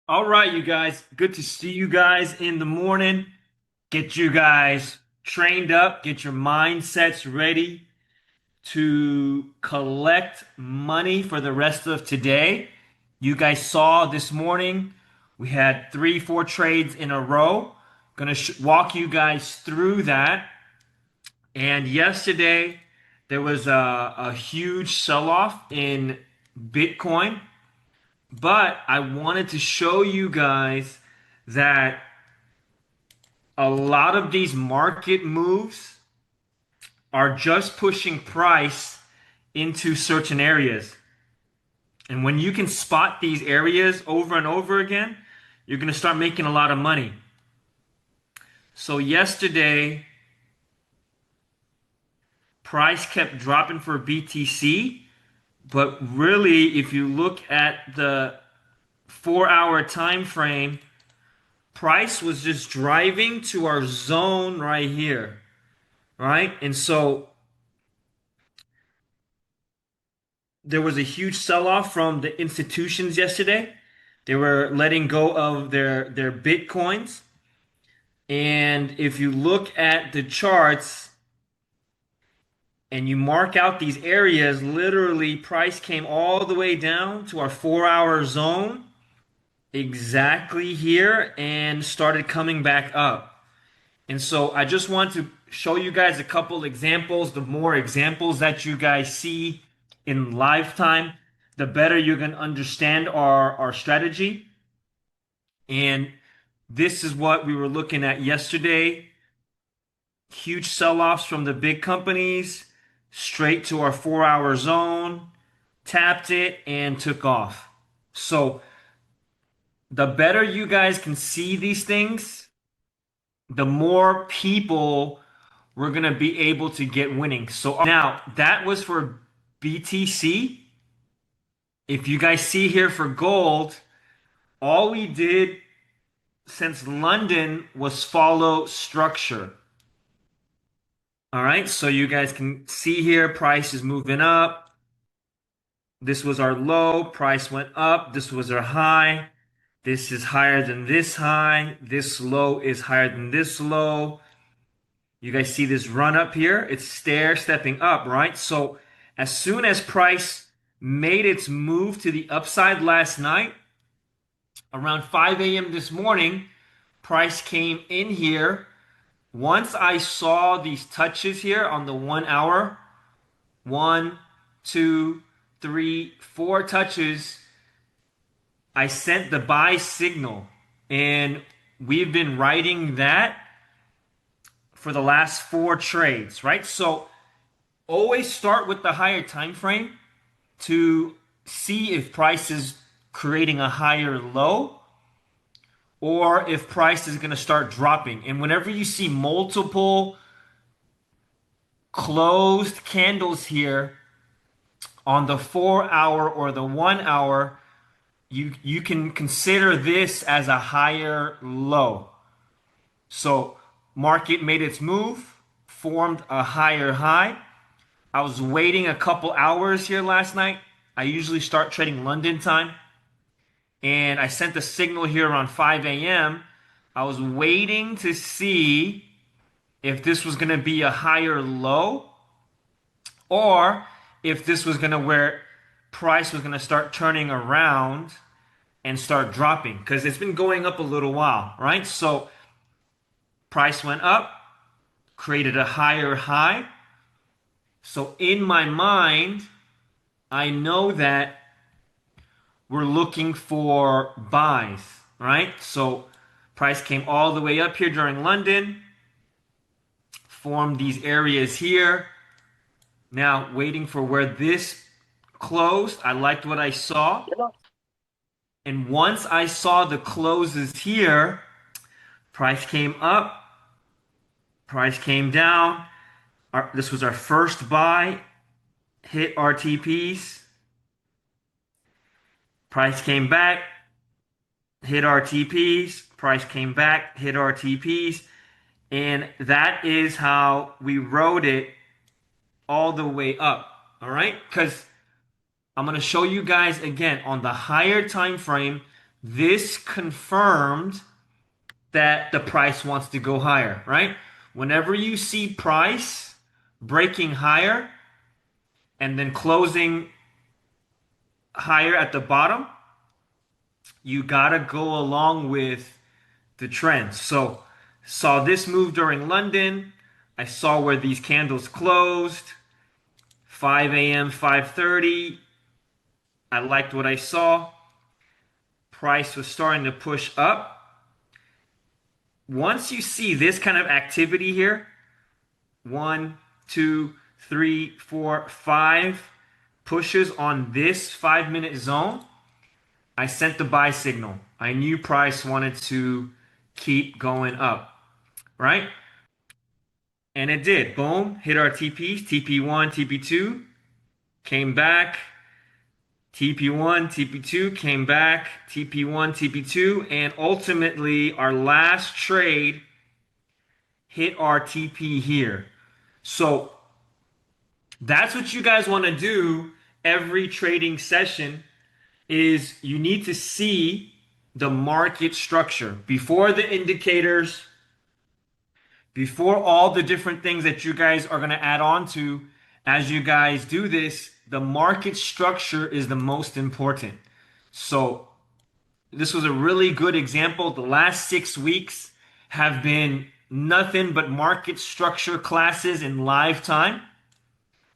All right, you guys. Good to see you guys in the morning. Get you guys trained up, get your mindsets ready to collect money for the rest of today. You guys saw this morning we had three, four trades in a row. Gonna walk you guys through that. And yesterday there was a huge sell-off in Bitcoin. But I wanted to show you guys that a lot of these market moves are just pushing price into certain areas. And when you can spot these areas over and over again, you're going to start making a lot of money. So yesterday, price kept dropping for BTC, but really, if you look at the 4-hour time frame, price was just driving to our zone right here, right? And so there was a huge sell-off from the institutions yesterday. They were letting go of their Bitcoins. And if you look at the charts and you mark out these areas, literally price came all the way down to our 4-hour zone exactly here and started coming back up. And so I just want to show you guys a couple examples. The more examples that you guys see in lifetime, the better you're going to understand our strategy. And this is what we were looking at yesterday. Huge sell-offs from the big companies, straight to our 4-hour zone, tapped it and took off. So the better you guys can see these things, the more people we're going to be able to get winning. So now that was for BTC. If you guys see here for gold, all we did since London was follow structure. All right, so you guys can see here, price is moving up. This was our low, price went up. This was our high. This is higher than this high. This low is higher than this low. You guys see this run up here? It's stair stepping up, right? So as soon as price made its move to the upside last night, around 5 a.m. this morning, price came in here. Once I saw these touches here on the 1 hour, one, two, three, four touches, I sent the buy signal. And we've been writing that for the last four trades, right? So always start with the higher time frame to see if price is creating a higher low or if price is going to start dropping. And whenever you see multiple closed candles here on the 4 hour or the 1 hour, you can consider this as a higher low. So market made its move, formed a higher high. I was waiting a couple hours here last night. I usually start trading London time. And I sent the signal here around 5 a.m. I was waiting to see if this was going to be a higher low or if this was going to where price was going to start turning around and start dropping because it's been going up a little while, right? So price went up, created a higher high. So in my mind, I know that we're looking for buys, right? So price came all the way up here during London, formed these areas here. Now waiting for where this closed. I liked what I saw. And once I saw the closes here, price came up, price came down. This was our first buy, hit RTPs. Price came back, hit RTPs. Price came back, hit RTPs. And that is how we rode it all the way up. All right? Because I'm going to show you guys again on the higher time frame, This confirmed that the price wants to go higher, right? Whenever you see price breaking higher and then closing higher at the bottom, you gotta go along with the trend. So, saw this move during London. I saw where these candles closed, 5 a.m., 5:30. I liked what I saw. Price was starting to push up. Once you see this kind of activity here, 1, 2, 3, 4, 5 pushes on this 5 minute zone, I sent the buy signal. I knew price wanted to keep going up, right? And it did. Boom, hit our TPs, TP1, TP2, came back, TP1, TP2, came back, TP1, TP2, and ultimately our last trade hit our TP here. So that's what you guys want to do every trading session is you need to see the market structure before the indicators, before all the different things that you guys are going to add on to as you guys do this. The market structure is the most important. So this was a really good example. The last 6 weeks have been nothing but market structure classes in live time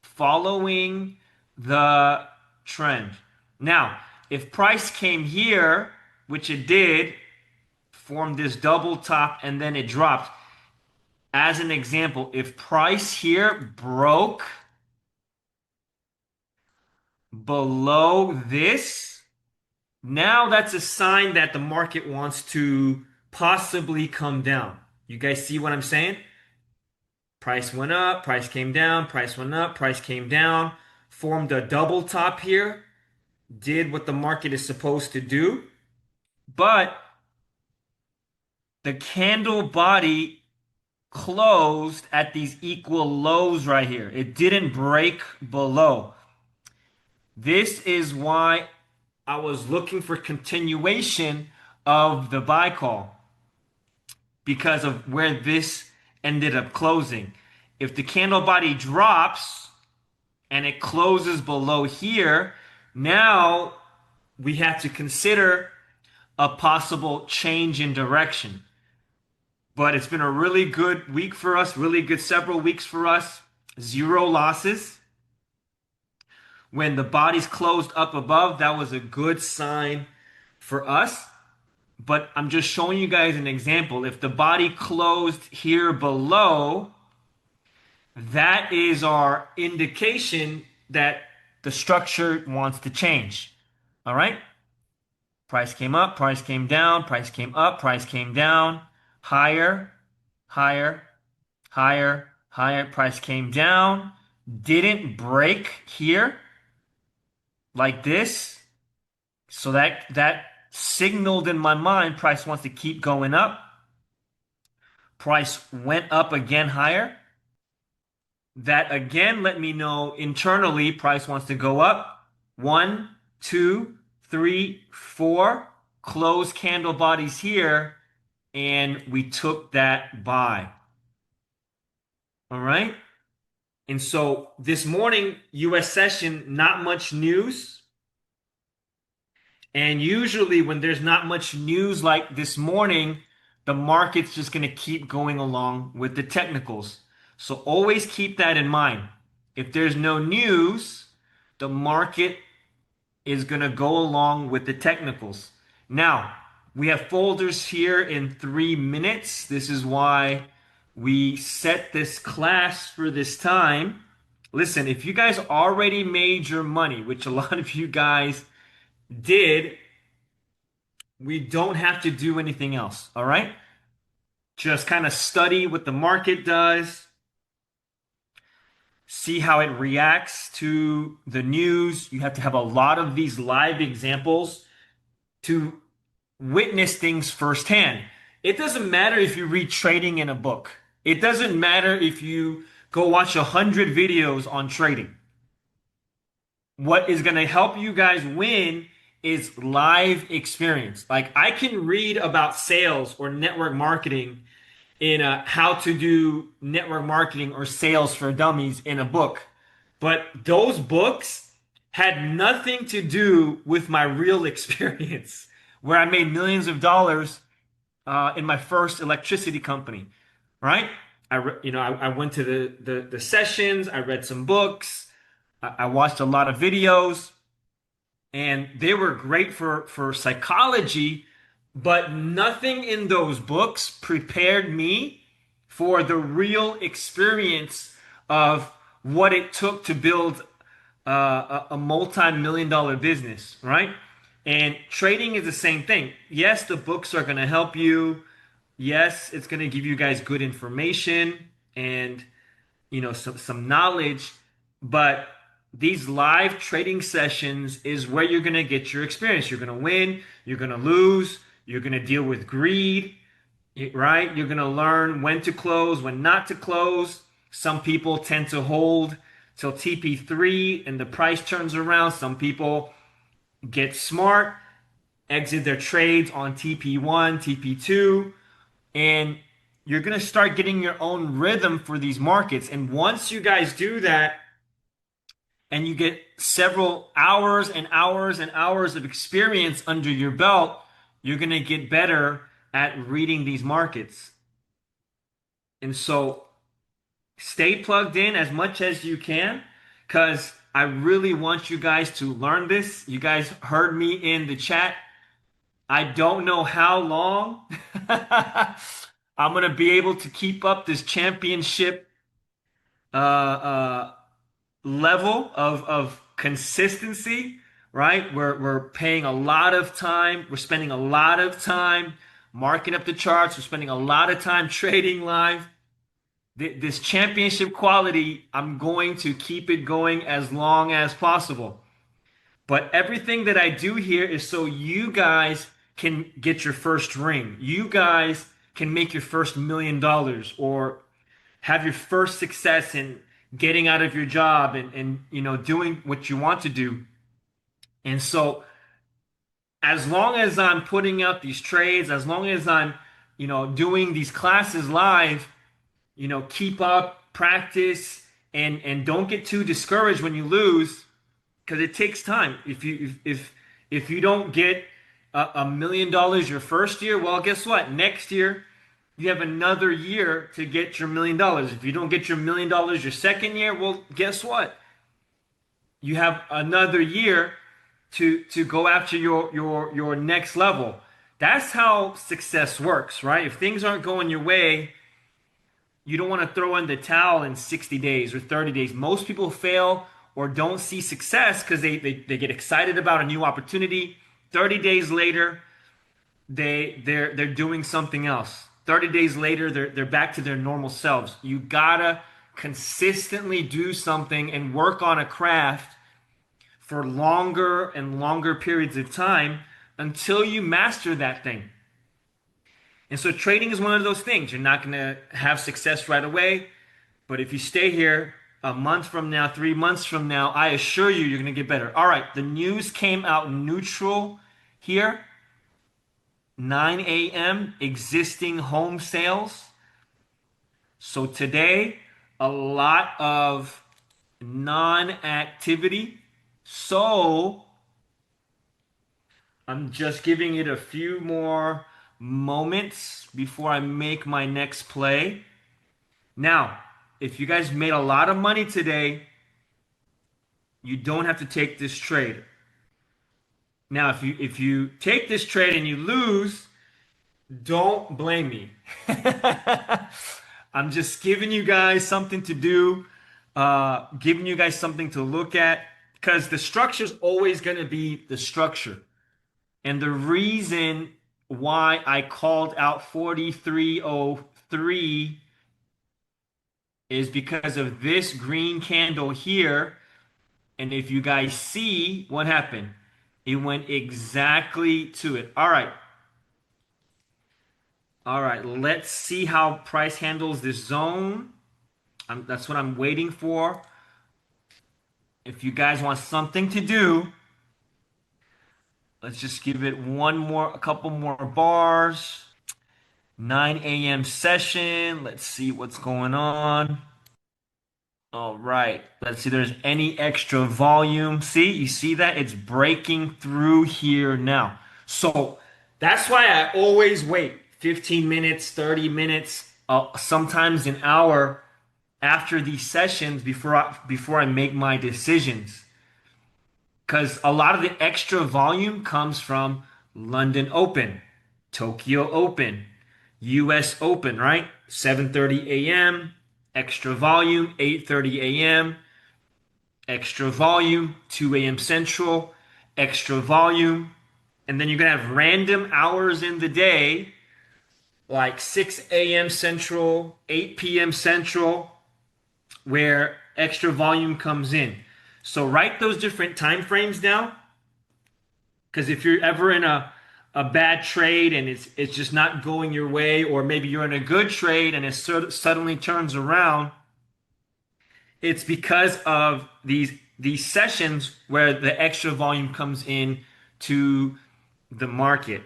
following the trend. Now, if price came here, which it did, formed this double top and then it dropped. As an example, if price here broke below this, now that's a sign that the market wants to possibly come down. You guys see what I'm saying? Price went up, price came down, price went up, price came down, formed a double top here, did what the market is supposed to do, but the candle body closed at these equal lows right here. It didn't break below. This is why I was looking for continuation of the buy call because of where this ended up closing. If the candle body drops and it closes below here, now we have to consider a possible change in direction. But it's been a really good week for us, really good several weeks for us. 0 losses. When the bodies closed up above, that was a good sign for us. But I'm just showing you guys an example. If the body closed here below, that is our indication that the structure wants to change. All right? Price came up, price came down, price came up, price came down, higher, higher, higher, higher. Price came down, didn't break here like this. So that signaled in my mind price wants to keep going up. Price went up again higher. That again let me know internally price wants to go up. 1, 2, 3, 4. Close candle bodies here, and we took that buy. All right. And so this morning, US session, not much news. And usually when there's not much news like this morning, the market's just going to keep going along with the technicals. So always keep that in mind. If there's no news, the market is going to go along with the technicals. Now, we have folders here in 3 minutes. This is why we set this class for this time. Listen, if you guys already made your money, which a lot of you guys did, we don't have to do anything else. All right? Just kind of study what the market does, see how it reacts to the news. You have to have a lot of these live examples to witness things firsthand. It doesn't matter if you read trading in a book. It doesn't matter if you go watch 100 videos on trading. What is going to help you guys win is live experience. Like I can read about sales or network marketing in a how to do network marketing or sales for dummies in a book. But those books had nothing to do with my real experience where I made millions of dollars in my first electricity company, right? I went to the sessions, I read some books, I watched a lot of videos, and they were great for psychology, but nothing in those books prepared me for the real experience of what it took to build a multi-million dollar business, right? And trading is the same thing. Yes, the books are going to help you. Yes, it's going to give you guys good information and some knowledge, but these live trading sessions is where you're going to get your experience. You're going to win, you're going to lose, you're going to deal with greed, right? You're going to learn when to close, when not to close. Some people tend to hold till TP3 and the price turns around. Some people get smart, exit their trades on TP1, TP2, and you're going to start getting your own rhythm for these markets. And once you guys do that and you get several hours and hours and hours of experience under your belt, you're going to get better at reading these markets. And so stay plugged in as much as you can because I really want you guys to learn this. You guys heard me in the chat. I don't know how long I'm going to be able to keep up this championship uh, uh, level of consistency, right? We're paying a lot of time. We're spending a lot of time marking up the charts. We're spending a lot of time trading live. This championship quality, I'm going to keep it going as long as possible. But everything that I do here is so you guys can get your first ring. You guys can make your first $1 million or have your first success in getting out of your job and doing what you want to do. And so as long as I'm putting out these trades, as long as I'm doing these classes live, keep up, practice, and don't get too discouraged when you lose because it takes time. If you don't get $1 million your first year, well, guess what? Next year you have another year to get your $1 million. If you don't get your $1 million your second year, well, guess what? You have another year to go after your next level. That's how success works, right? If things aren't going your way, you don't want to throw in the towel in 60 days or 30 days. Most people fail or don't see success because they get excited about a new opportunity. 30 days later, they're doing something else. 30 days later, they're back to their normal selves. You gotta consistently do something and work on a craft for longer and longer periods of time until you master that thing. And so trading is one of those things. You're not going to have success right away, but if you stay here a month from now, 3 months from now, I assure you, you're going to get better. All right, the news came out neutral here. 9 a.m. existing home sales. So today, a lot of non-activity. So I'm just giving it a few more moments before I make my next play. Now, if you guys made a lot of money today, you don't have to take this trade. Now, if you take this trade and you lose, don't blame me. I'm just giving you guys something to do, giving you guys something to look at, because the structure is always going to be the structure. And the reason why I called out 4303 is because of this green candle here. And if you guys see what happened, it went exactly to it. All right. All right. Let's see how price handles this zone. That's what I'm waiting for. If you guys want something to do, Let's just give it a couple more bars. 9 a.m. session. Let's see what's going on. All right. Let's see if there's any extra volume. See, you see that? It's breaking through here now. So that's why I always wait 15 minutes, 30 minutes, sometimes an hour after these sessions before I make my decisions. Because a lot of the extra volume comes from London Open, Tokyo Open, US Open, right? 7:30 a.m., extra volume, 8:30 a.m., extra volume, 2 a.m. Central, extra volume. And then you're going to have random hours in the day, like 6 a.m. Central, 8 p.m. Central, where extra volume comes in. So write those different time frames down. Because if you're ever in a bad trade and it's just not going your way, or maybe you're in a good trade and it suddenly turns around, it's because of these sessions where the extra volume comes in to the market.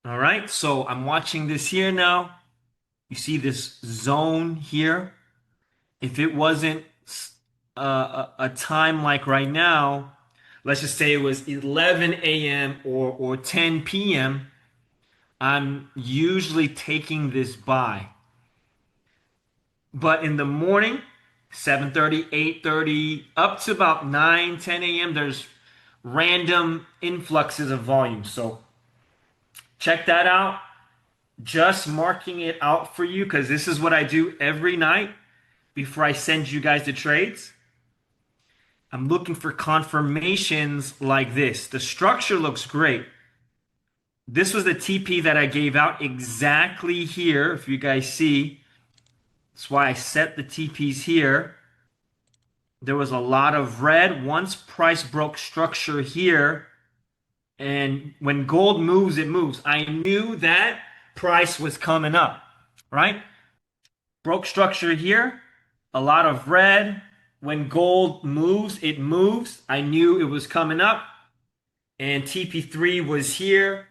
All right, so I'm watching this here now. You see this zone here. If it wasn't a time like right now, let's just say it was 11 a.m. or 10 p.m., I'm usually taking this buy. But in the morning, 7:30, 8:30, up to about 9, 10 a.m., there's random influxes of volume. So check that out. Just marking it out for you because this is what I do every night before I send you guys the trades. I'm looking for confirmations like this. The structure looks great. This was the TP that I gave out exactly here. If you guys see, that's why I set the TPs here. There was a lot of red. Once price broke structure here, and when gold moves, it moves. I knew that price was coming up, right? Broke structure here, a lot of red. When gold moves, it moves. I knew it was coming up. And TP3 was here.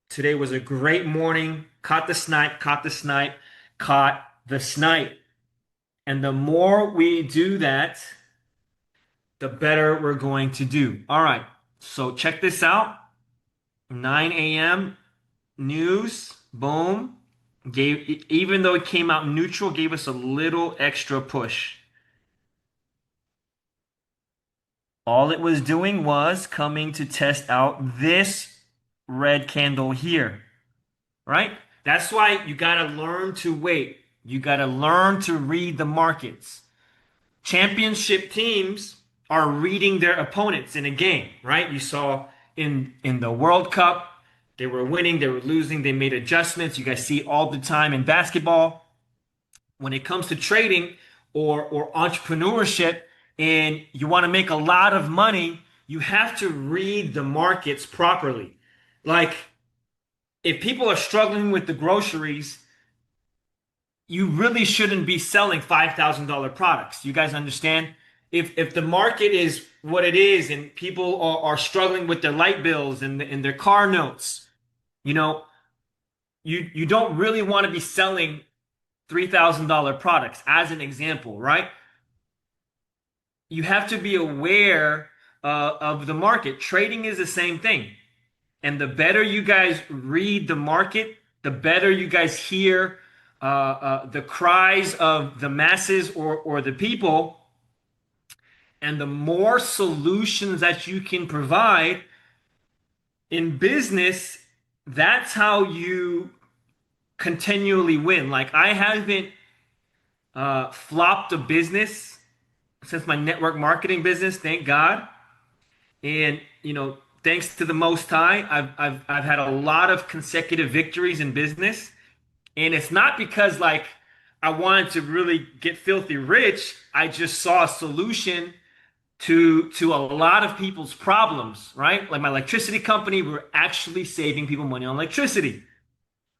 Today was a great morning. Caught the snipe, caught the snipe, caught the snipe. And the more we do that, the better we're going to do. All right. So check this out. 9 a.m. news. Boom. Even though it came out neutral, gave us a little extra push. All it was doing was coming to test out this red candle here, right? That's why you got to learn to wait. You got to learn to read the markets. Championship teams are reading their opponents in a game, right? You saw in the World Cup, they were winning, they were losing, they made adjustments. You guys see all the time in basketball. When it comes to trading or entrepreneurship and you want to make a lot of money, you have to read the markets properly. Like if people are struggling with the groceries, you really shouldn't be selling $5,000 products. You guys understand? If the market is what it is and people are struggling with their light bills and their car notes, you know, you don't really want to be selling $3,000 products as an example, right? You have to be aware of the market. Trading is the same thing. And the better you guys read the market, the better you guys hear the cries of the masses or the people, and the more solutions that you can provide in business, that's how you continually win. Like I haven't flopped a business since my network marketing business, thank God. And thanks to the Most High, I've had a lot of consecutive victories in business. And it's not because like I wanted to really get filthy rich. I just saw a solution to a lot of people's problems, right? Like my electricity company, we were actually saving people money on electricity.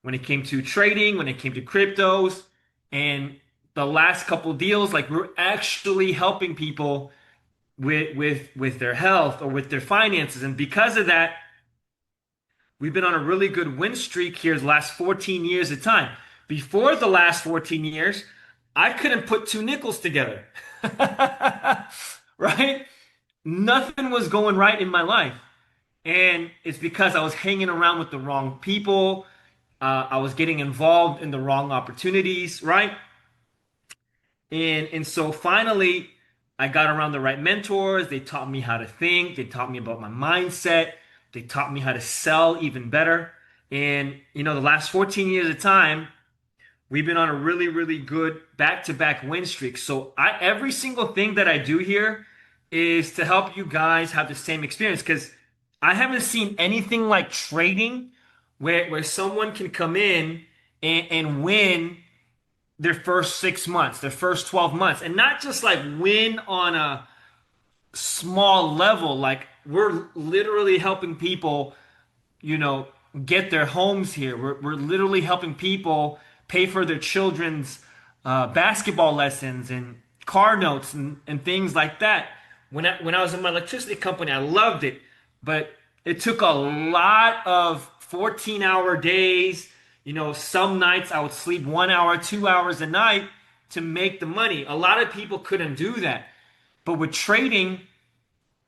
When it came to trading, when it came to cryptos, and the last couple deals, like we're actually helping people with their health or with their finances. And because of that, we've been on a really good win streak here the last 14 years of time. Before the last 14 years, I couldn't put two nickels together. Right? Nothing was going right in my life. And it's because I was hanging around with the wrong people. I was getting involved in the wrong opportunities, right? And so finally, I got around the right mentors. They taught me how to think. They taught me about my mindset. They taught me how to sell even better. And the last 14 years of time, we've been on a really, really good back-to-back win streak. So every single thing that I do here is to help you guys have the same experience because I haven't seen anything like trading where someone can come in and win their first 6 months, their first 12 months, and not just like win on a small level. Like we're literally helping people, you know, get their homes here. We're literally helping people pay for their children's basketball lessons and car notes and things like that. When I was in my electricity company, I loved it, but it took a lot of 14-hour days. Some nights I would sleep 1 hour, 2 hours a night to make the money. A lot of people couldn't do that. But with trading,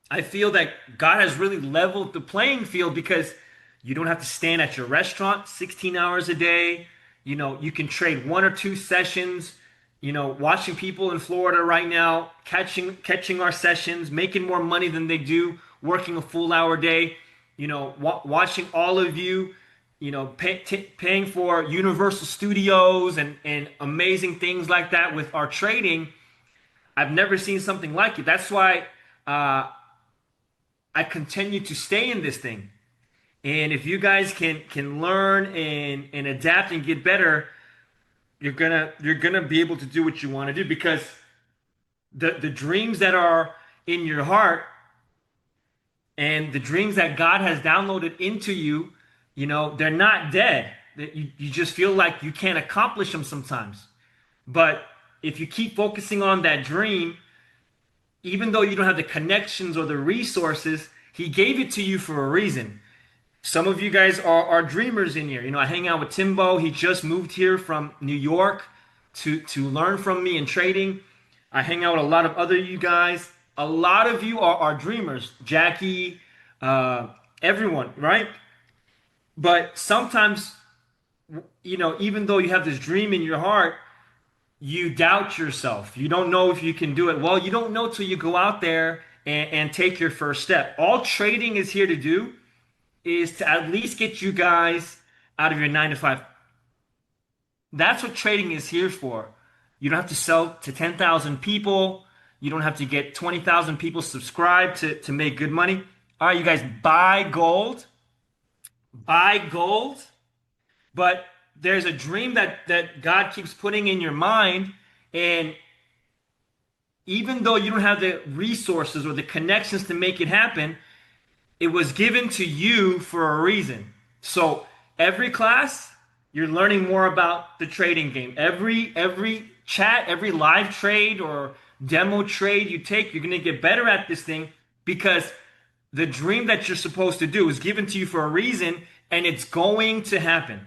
I feel that God has really leveled the playing field because you don't have to stand at your restaurant 16 hours a day. You can trade one or two sessions. Watching people in Florida right now, catching our sessions, making more money than they do working a full hour day. Watching all of you, paying for Universal Studios and amazing things like that with our trading. I've never seen something like it. That's why I continue to stay in this thing. And if you guys can learn and adapt and get better, you're gonna be able to do what you want to do because the dreams that are in your heart and the dreams that God has downloaded into you, they're not dead. That you just feel like you can't accomplish them sometimes. But if you keep focusing on that dream, even though you don't have the connections or the resources, He gave it to you for a reason. Some of you guys are dreamers in here. I hang out with Timbo. He just moved here from New York to learn from me in trading. I hang out with a lot of other you guys. A lot of you are dreamers. Jackie, everyone, right? But sometimes, even though you have this dream in your heart, you doubt yourself. You don't know if you can do it. Well, you don't know till you go out there and take your first step. All trading is here to do is to at least get you guys out of your 9 to 5. That's what trading is here for. You don't have to sell to 10,000 people. You don't have to get 20,000 people subscribed to make good money. All right, you guys, buy gold. Buy gold. But there's a dream that God keeps putting in your mind. And even though you don't have the resources or the connections to make it happen, it was given to you for a reason. So every class, you're learning more about the trading game. Every chat, every live trade or demo trade you take, you're going to get better at this thing because the dream that you're supposed to do is given to you for a reason, and it's going to happen.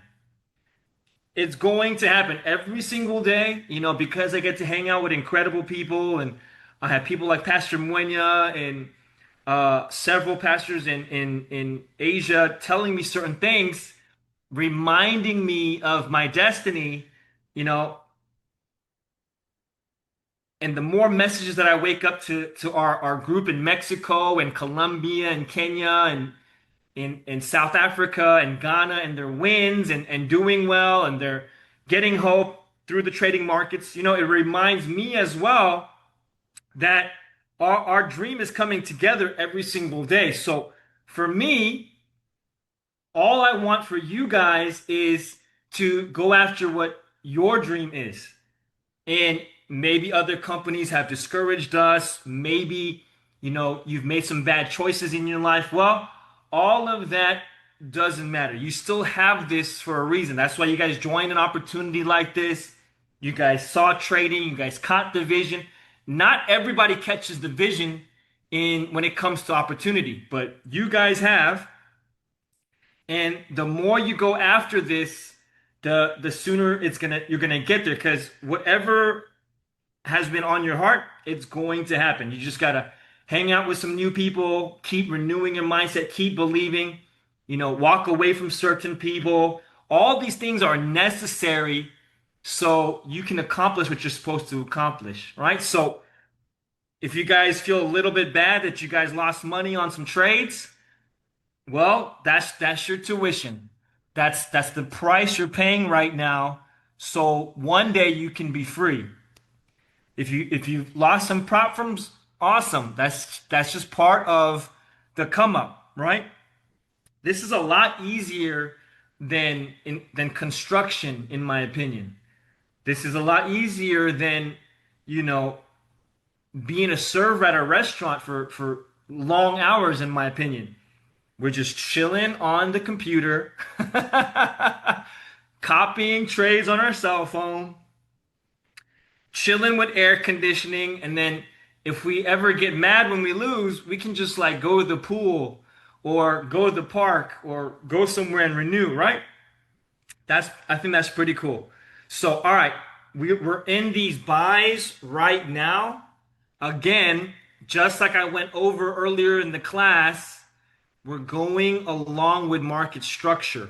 It's going to happen every single day, because I get to hang out with incredible people, and I have people like Pastor Muenya and several pastors in Asia telling me certain things, reminding me of my destiny, you know. And the more messages that I wake up to our group in Mexico and Colombia and Kenya and in South Africa and Ghana, and their wins and doing well, and they're getting hope through the trading markets, it reminds me as well that our dream is coming together every single day. So for me, all I want for you guys is to go after what your dream is. And maybe other companies have discouraged us. Maybe, you've made some bad choices in your life. Well, all of that doesn't matter. You still have this for a reason. That's why you guys joined an opportunity like this. You guys saw trading. You guys caught the vision. Not everybody catches the vision in when it comes to opportunity, but you guys have, and the more you go after this, the sooner you're gonna get there because whatever has been on your heart, it's going to happen. You just gotta hang out with some new people, keep renewing your mindset, keep believing, walk away from certain people. All these things are necessary so you can accomplish what you're supposed to accomplish, right? So if you guys feel a little bit bad that you guys lost money on some trades, well, that's your tuition. That's the price you're paying right now. So one day you can be free. If you've lost some prop firms, awesome. That's just part of the come up, right? This is a lot easier than construction, in my opinion. This is a lot easier than, you know, being a server at a restaurant for long hours, in my opinion. We're just chilling on the computer, copying trades on our cell phone, chilling with air conditioning, and then if we ever get mad when we lose, we can just like go to the pool or go to the park or go somewhere and renew, right? I think that's pretty cool. So, all right, we're in these buys right now. Again, just like I went over earlier in the class, we're going along with market structure.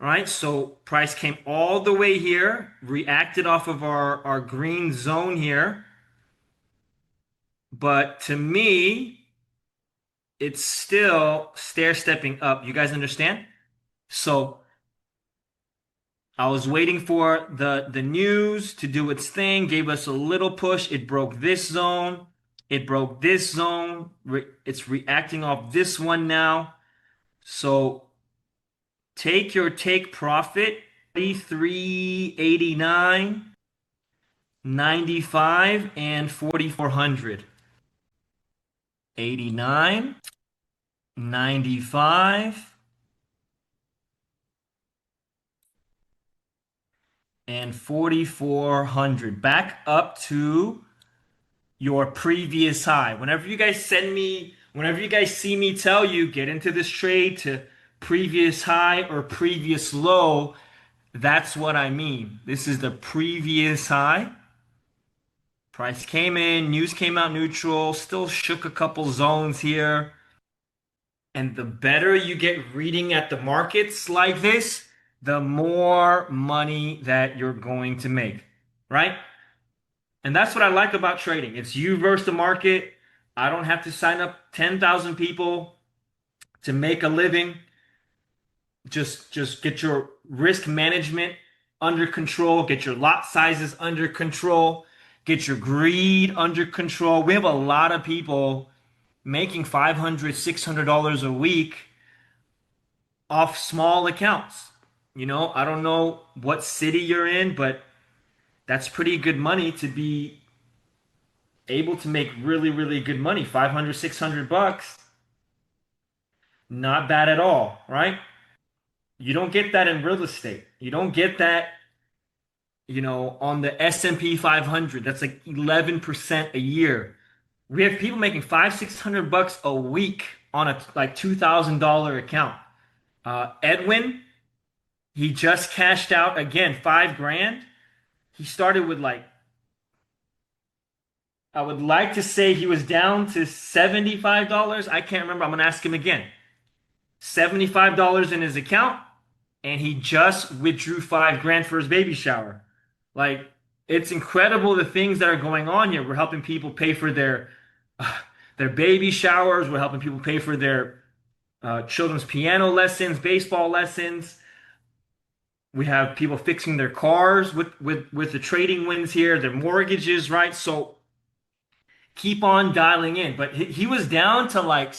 All right, so price came all the way here, reacted off of our green zone here. But to me, it's still stair stepping up. You guys understand? So I was waiting for the news to do its thing, gave us a little push. It broke this zone. It broke this zone. It's reacting off this one now. So take your take profit, 33.89, 95, and 4,400. 89, 95, and 4,400. Back up to your previous high. Whenever you guys see me tell you get into this trade to previous high or previous low, that's what I mean. This is the previous high. Price came in, news came out neutral, still shook a couple zones here. And the better you get reading at the markets like this, the more money that you're going to make, right? And that's what I like about trading. It's you versus the market. I don't have to sign up 10,000 people to make a living. Just get your risk management under control, get your lot sizes under control, get your greed under control. We have a lot of people making $500, $600 a week off small accounts. I don't know what city you're in, but that's pretty good money to be able to make really, really good money. 500, 600 bucks. Not bad at all, right? You don't get that in real estate. You don't get that, on the S&P 500. That's like 11% a year. We have people making 600 bucks a week on a like $2,000 account. Edwin, he just cashed out again 5 grand. He started with like, I would like to say he was down to $75. I can't remember. I'm gonna ask him again. $75 in his account, and he just withdrew 5 grand for his baby shower. Like, it's incredible the things that are going on here. We're helping people pay for their baby showers. We're helping people pay for their children's piano lessons, baseball lessons. We have people fixing their cars with the trading wins here, their mortgages, right? So keep on dialing in. But he was down to like,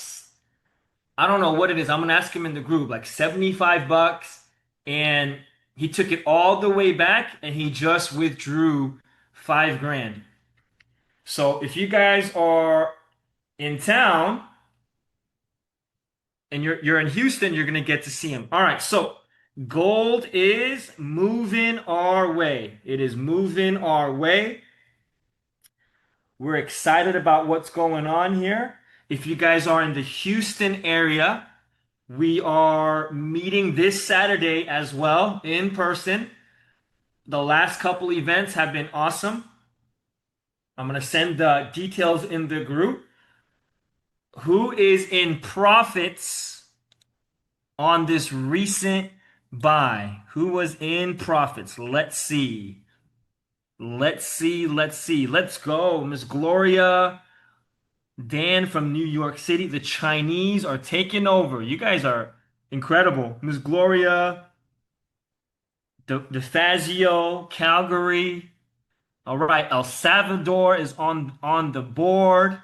I don't know what it is. I'm gonna ask him in the group, like 75 bucks. And he took it all the way back and he just withdrew 5 grand. So if you guys are in town and you're in Houston, you're gonna get to see him. All right, so gold is moving our way. It is moving our way. We're excited about what's going on here. If you guys are in the Houston area, we are meeting this Saturday as well in person. The last couple events have been awesome. I'm going to send the details in the group. Who is in profits on this recent buy? Who was in profits? Let's see. Let's see. Let's see. Let's go. Miss Gloria, Dan from New York City. The Chinese are taking over. You guys are incredible. Miss Gloria, DeFazio, Calgary. All right, El Salvador is on the board.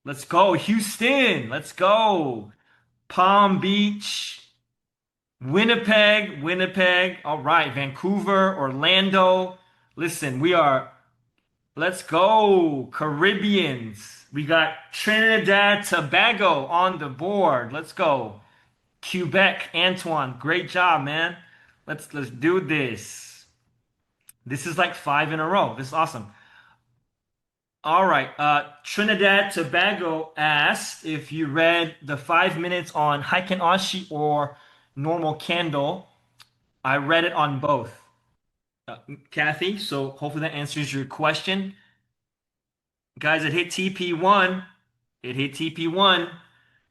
Let's go, Houston. Let's go. Palm Beach, Winnipeg, Winnipeg. All right, Vancouver, Orlando. Listen, let's go, Caribbeans. We got Trinidad, Tobago on the board. Let's go. Quebec, Antoine. Great job, man. Let's do this. This is like five in a row. This is awesome. All right. Trinidad Tobago asked if you read the 5 minutes on Heiken Ashi or normal candle. I read it on both. Kathy, so hopefully that answers your question. Guys, it hit TP1. It hit TP1.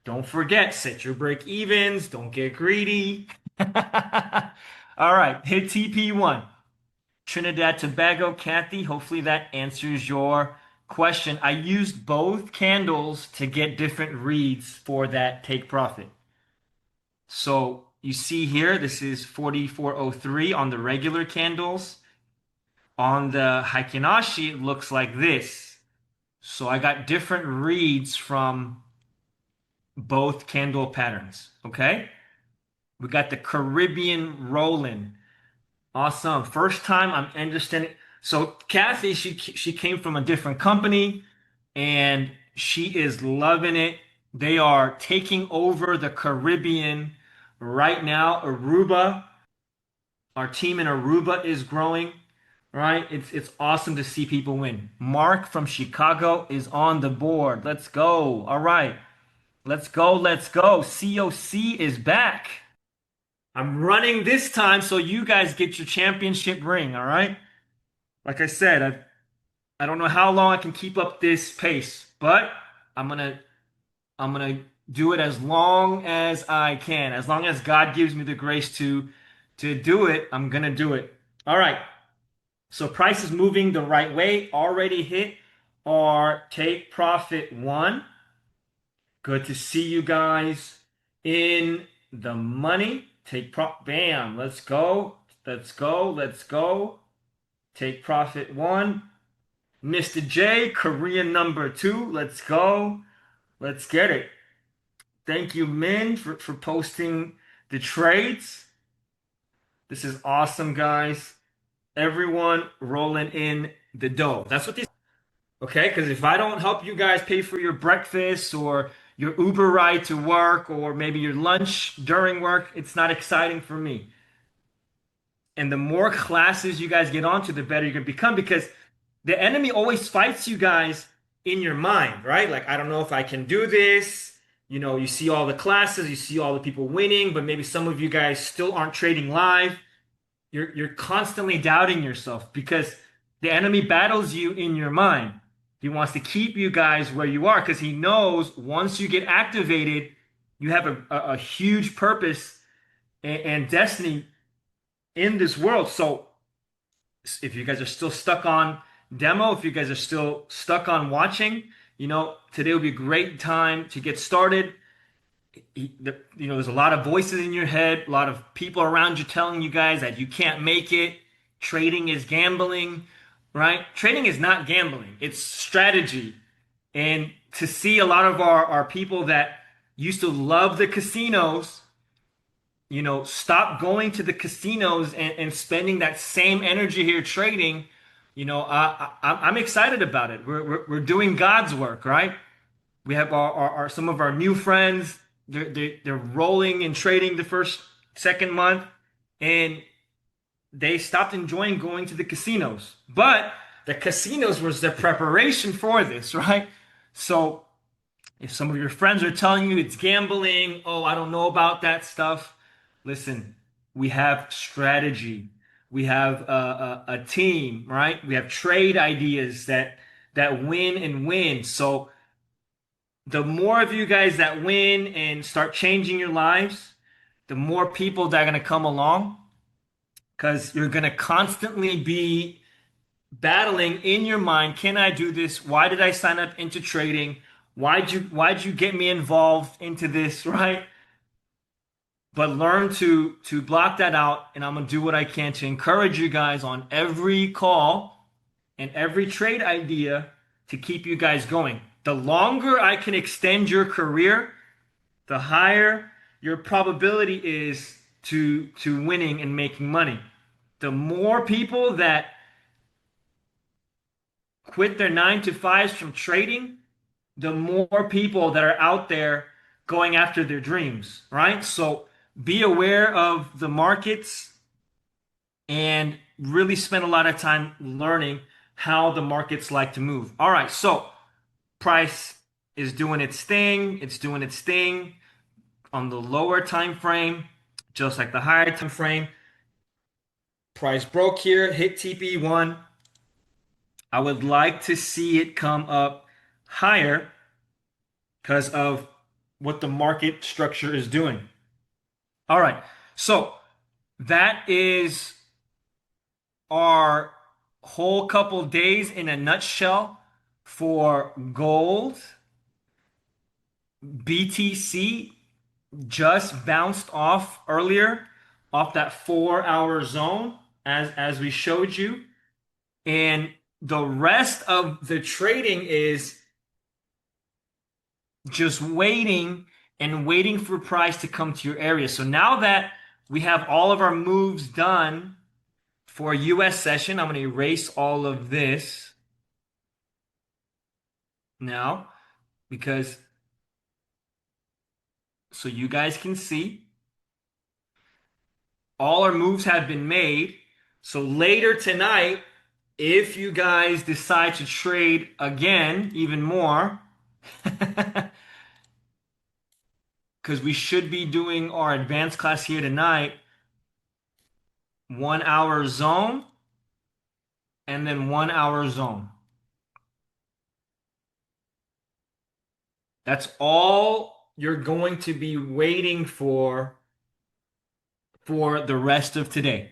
Don't forget, set your break evens. Don't get greedy. All right, hit TP1. Trinidad Tobago, Kathy, hopefully that answers your question. I used both candles to get different reads for that take profit. So you see here, this is 4403 on the regular candles. On the Haikinashi, it looks like this. So I got different reads from both candle patterns. Okay. We got the Caribbean rolling. Awesome. First time I'm understanding. So Kathy, she came from a different company and she is loving it. They are taking over the Caribbean right now. Aruba, our team in Aruba is growing, right? It's awesome to see people win. Mark from Chicago is on the board. Let's go. All right. Let's go. Let's go. COC is back. I'm running this time so you guys get your championship ring, all right? Like I said, I don't know how long I can keep up this pace, but I'm gonna I'm gonna do it as long as I can. As long as God gives me the grace to do it, I'm gonna do it. All right. So price is moving the right way. Already hit our take profit one. Good to see you guys in the money. Take prop, bam. Let's go. Let's go. Let's go. Take profit one. Mr. J, Korean number two. Let's go. Let's get it. Thank you, Min, for posting the trades. This is awesome, guys. Everyone rolling in the dough. That's what this. Okay, because if I don't help you guys pay for your breakfast or your Uber ride to work or maybe your lunch during work, it's not exciting for me. And the more classes you guys get onto, the better you're going to become because the enemy always fights you guys in your mind, right? Like, I don't know if I can do this. You know, you see all the classes, you see all the people winning, but maybe some of you guys still aren't trading live. You're constantly doubting yourself because the enemy battles you in your mind. He wants to keep you guys where you are because he knows once you get activated, you have a huge purpose and destiny in this world. So if you guys are still stuck on demo, if you guys are still stuck on watching, you know, today will be a great time to get started. You know, there's a lot of voices in your head, a lot of people around you telling you guys that you can't make it. Trading is gambling, right? Trading is not gambling, it's strategy. And to see a lot of our people that used to love the casinos, you know, stop going to the casinos and spending that same energy here trading, you know, I'm excited about it. We're doing God's work, right? We have our some of our new friends. They're rolling and trading the second month, and they stopped enjoying going to the casinos. But the casinos was the preparation for this, right? So If some of your friends are telling you it's gambling, oh, I don't know about that stuff, listen, we have strategy. We have a team, right? We have trade ideas that win and win. So the more of you guys that win and start changing your lives, the more people that are going to come along because you're going to constantly be battling in your mind, can I do this? Why did I sign up into trading? Why'd you get me involved into this, right? But learn to block that out, and I'm gonna do what I can to encourage you guys on every call and every trade idea to keep you guys going. The longer I can extend your career, the higher your probability is to winning and making money. The more people that quit their 9 to 5s from trading, the more people that are out there going after their dreams, right? So be aware of the markets and really spend a lot of time learning how the markets like to move. All right, so price is doing its thing. It's doing its thing on the lower time frame, just like the higher time frame. Price broke here, hit TP1. I would like to see it come up higher because of what the market structure is doing. All right, so that is our whole couple days in a nutshell for gold. BTC just bounced off earlier off that 4 hour zone as we showed you. And the rest of the trading is just waiting and waiting for price to come to your area. So now that we have all of our moves done for a US session, I'm going to erase all of this now because so you guys can see all our moves have been made. So later tonight, if you guys decide to trade again, even more, because we should be doing our advanced class here tonight, 1 hour zone and then 1 hour zone. That's all you're going to be waiting for the rest of today.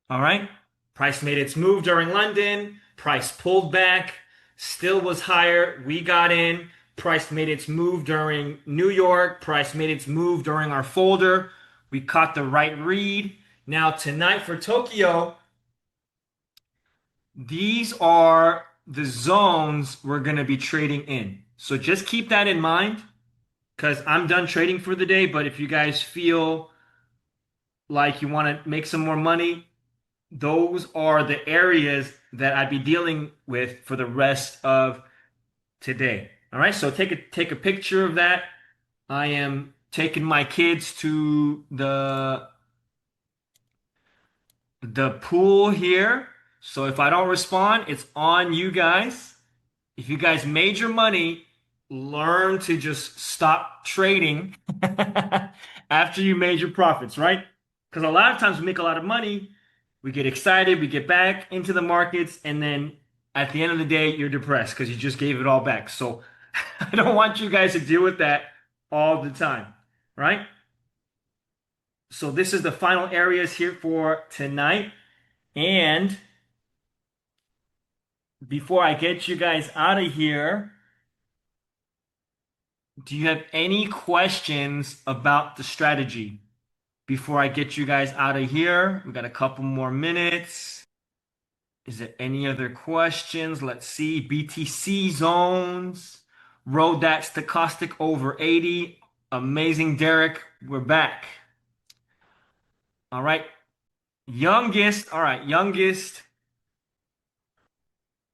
All right? Price made its move during London. Price pulled back, still was higher. We got in. Price made its move during New York. Price made its move during our folder. We caught the right read. Now, tonight for Tokyo, these are the zones we're going to be trading in. So just keep that in mind because I'm done trading for the day. But if you guys feel like you want to make some more money, those are the areas that I'd be dealing with for the rest of today. All right, so take a picture of that. I am taking my kids to the pool here. So if I don't respond, it's on you guys. If you guys made your money, learn to just stop trading after you made your profits, right? Because a lot of times we make a lot of money, we get excited, we get back into the markets, and then at the end of the day, you're depressed because you just gave it all back. So I don't want you guys to deal with that all the time, right? So this is the final areas here for tonight. And before I get you guys out of here, do you have any questions about the strategy before I get you guys out of here? We got a couple more minutes. Is there any other questions? Let's see. BTC zones. Rode that stochastic over 80. Amazing, Derek. We're back. All right. Youngest. All right. Youngest.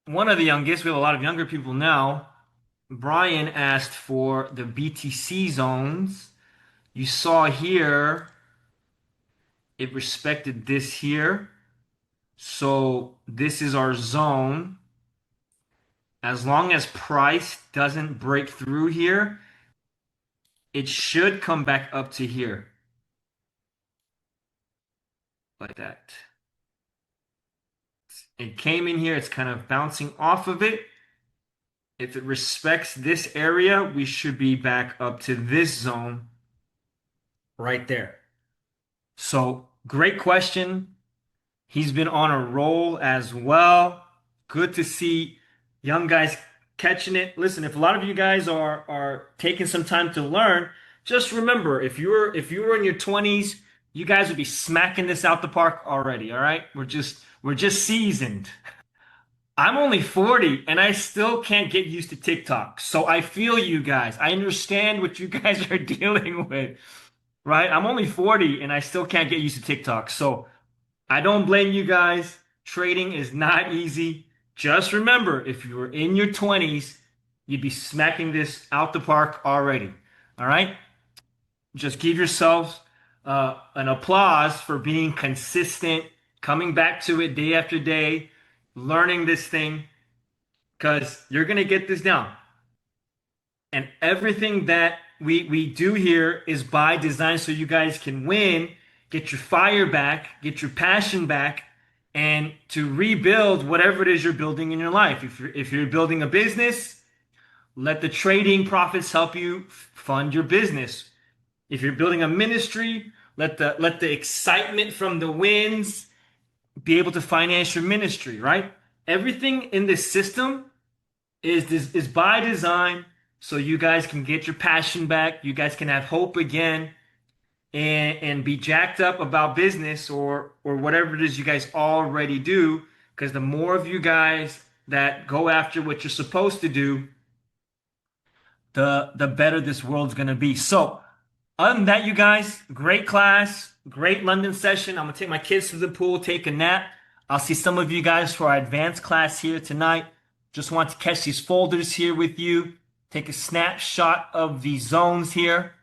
One of the youngest. We have a lot of younger people now. Brian asked for the BTC zones. You saw here, it respected this here. So this is our zone. As long as price doesn't break through here, it should come back up to here like that. It came in here, it's kind of bouncing off of it. If it respects this area, we should be back up to this zone right there. So, great question. He's been on a roll as well. Good to see young guys catching it. Listen, if a lot of you guys are taking some time to learn, just remember if you were in your 20s, you guys would be smacking this out the park already, all right? We're just seasoned. I'm only 40 and I still can't get used to TikTok. So I feel you guys. I understand what you guys are dealing with, right? I'm only 40 and I still can't get used to TikTok. So I don't blame you guys. Trading is not easy. Just remember, if you were in your 20s, you'd be smacking this out the park already. All right? Just give yourselves an applause for being consistent, coming back to it day after day, learning this thing, because you're going to get this down. And everything that we do here is by design so you guys can win, get your fire back, get your passion back, and to rebuild whatever it is you're building in your life. If you're building a business, let the trading profits help you fund your business. If you're building a ministry, let the excitement from the wins be able to finance your ministry, right? Everything in this system is by design so you guys can get your passion back, you guys can have hope again, and be jacked up about business or whatever it is you guys already do, because the more of you guys that go after what you're supposed to do, the better this world's going to be. So other than that, you guys, great class, great London session. I'm gonna take my kids to the pool, take a nap. I'll see some of you guys for our advanced class here tonight. Just want to catch these folders here with you, take a snapshot of the zones here,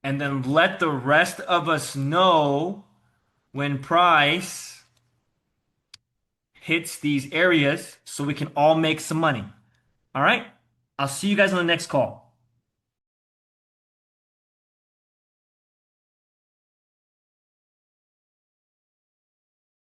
and then let the rest of us know when price hits these areas so we can all make some money. All right? I'll see you guys on the next call.